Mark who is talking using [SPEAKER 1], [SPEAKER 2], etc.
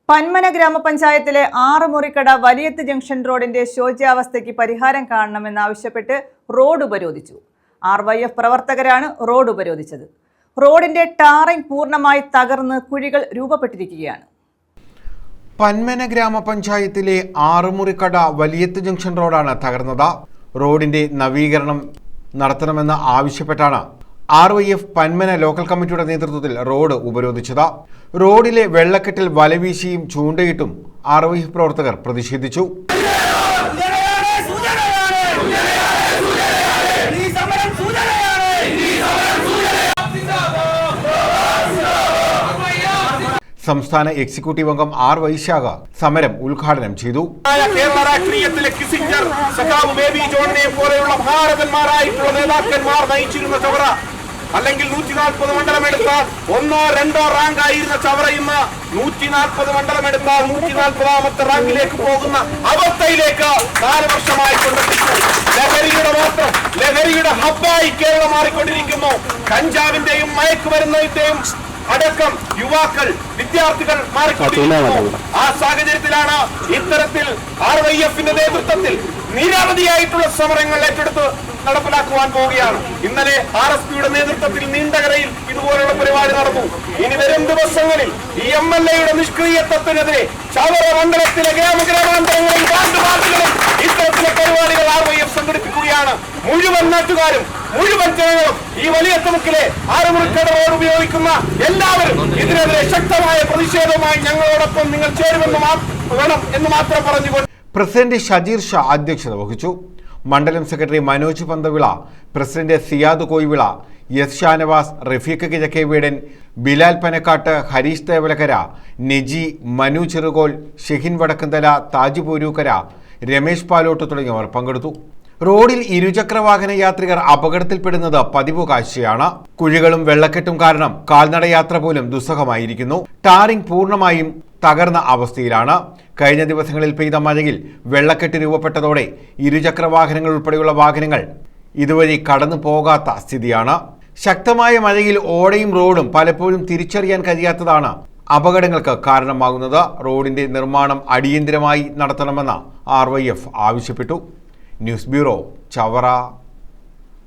[SPEAKER 1] പന്മന ഗ്രാമപഞ്ചായത്തിലെ ആറുമുറിക്കട വലിയത്ത് ജംഗ്ഷൻ റോഡിന്റെ ശോച്യാവസ്ഥയ്ക്ക് പരിഹാരം കാണണമെന്നാവശ്യപ്പെട്ട് റോഡ് ഉപരോധിച്ചു. RYF പ്രവർത്തകരാണ് റോഡ് ഉപരോധിച്ചത്. റോഡിന്റെ ടാറിംഗ് പൂർണ്ണമായി തകർന്ന് കുഴികൾ രൂപപ്പെട്ടിരിക്കുകയാണ്.
[SPEAKER 2] പന്മന ഗ്രാമപഞ്ചായത്തിലെ ആറുമുറിക്കട വലിയത്ത് ജംഗ്ഷൻ റോഡാണ് തകർന്നത്. റോഡിന്റെ നവീകരണം നടത്തണമെന്ന് ആവശ്യപ്പെട്ടാണ് RYF പന്മന ലോക്കൽ കമ്മിറ്റിയുടെ നേതൃത്വത്തിൽ റോഡ് ഉപരോധിച്ചത്. റോഡിലെ വെള്ളക്കെട്ടിൽ വലവീശിയും ചൂണ്ടയിട്ടും RYF പ്രവർത്തകർ പ്രതിഷേധിച്ചു. സംസ്ഥാന എക്സിക്യൂട്ടീവ് അംഗം R. വൈശാഖ സമരം ഉദ്ഘാടനം ചെയ്തു.
[SPEAKER 3] കേരള രാഷ്ട്രീയത്തിലെ കിസിഞ്ചർ സഖാവ് ബേബി ജോണിനെ പോലെയുള്ള ഭാരതന്മാരായിട്ടുള്ള നേതാക്കന്മാർ നയിച്ചിരുന്ന ചവറ, അല്ലെങ്കിൽ 140 മണ്ഡലം എടുത്താൽ 1, 2 റാങ്ക് ആയിരുന്ന ചവറ ഇന്ന് 140 മണ്ഡലം എടുത്താൽ 140ാമത്തെ റാങ്കിലേക്ക് പോകുന്ന അവസ്ഥയിലേക്ക് 4 വർഷമായി കൊണ്ടെത്തിച്ചു. ലഹരിയുടെ ഹബ്ബായി കേരളം മാറിക്കൊണ്ടിരിക്കുന്നു. കഞ്ചാവിന്റെയും മയക്കുമരുന്നിന്റെയും അടക്കം യുവാക്കൾ, വിദ്യാർത്ഥികൾ മാറിക്കൊണ്ടിരിക്കുന്നു. ആ സാഹചര്യത്തിലാണ് ഇത്തരത്തിൽ RYFന്റെ നേതൃത്വത്തിൽ നിരവധിയായിട്ടുള്ള സമരങ്ങൾ ഏറ്റെടുത്ത് നടപ്പിലാക്കുവാൻ പോവുകയാണ്. ഇന്നലെ RSPയുടെ നേതൃത്വത്തിൽ നീണ്ടകരയിൽ ഇതുപോലുള്ള പരിപാടി നടന്നു. ഇനി വരും ദിവസങ്ങളിൽ ഈ MLAയുടെ നിഷ്ക്രിയത്വത്തിനെതിരെ ചവറ മണ്ഡലത്തിലെ ഗ്രാമാന്തരങ്ങളിൽ പാർട്ടികളിൽ ഇത്തരത്തിലെ പരിപാടികൾ RYF സംഘടിപ്പിക്കുകയാണ്. മുഴുവൻ നാട്ടുകാരും, മുഴുവൻ ജനങ്ങളും ഈ വലിയ തുമുക്കിലെ ആറുമുറിക്കട റോഡ് ഉപയോഗിക്കുന്ന എല്ലാവരും ഇതിനെതിരെ ശക്തമായ പ്രതിഷേധവുമായി ഞങ്ങളോടൊപ്പം നിങ്ങൾ ചേരുമെന്ന് വേണം എന്ന് മാത്രം പറഞ്ഞുകൊണ്ട്
[SPEAKER 2] പ്രസിഡന്റ് ഷജീർ ഷാ അധ്യക്ഷത വഹിച്ചു. മണ്ഡലം secretary Manoj Panthavila, president Siyad Koyivila, S. Shanavas, Rafeeq Kizhakkeveedan, Bilal Panakkattu, Harish Thevalakkara, Neji, Manu Cherukol, Shehin Vadakkanthala, Taj Poorukkara, Ramesh Palottu തുടങ്ങിയവർ പങ്കെടുത്തു. റോഡിൽ ഇരുചക്രവാഹന യാത്രികർ അപകടത്തിൽപ്പെടുന്നത് പതിവ് കാഴ്ചയാണ്. കുഴികളും വെള്ളക്കെട്ടും കാരണം കാൽനടയാത്ര പോലും ദുസ്സഹമായിരിക്കുന്നു. ടാറിംഗ് പൂർണ്ണമായും തകർന്ന അവസ്ഥയിലാണ്. കഴിഞ്ഞ ദിവസങ്ങളിൽ പെയ്ത മഴയിൽ വെള്ളക്കെട്ട് രൂപപ്പെട്ടതോടെ ഇരുചക്രവാഹനങ്ങൾ ഉൾപ്പെടെയുള്ള വാഹനങ്ങൾ ഇതുവഴി കടന്നു പോകാത്ത സ്ഥിതിയാണ്. ശക്തമായ മഴയിൽ ഓടയും റോഡും പലപ്പോഴും തിരിച്ചറിയാൻ കഴിയാത്തതാണ് അപകടങ്ങൾക്ക് കാരണമാകുന്നത്. റോഡിന്റെ നിർമ്മാണം അടിയന്തരമായി നടത്തണമെന്ന് RYF ആവശ്യപ്പെട്ടു. News bureau, Chavara.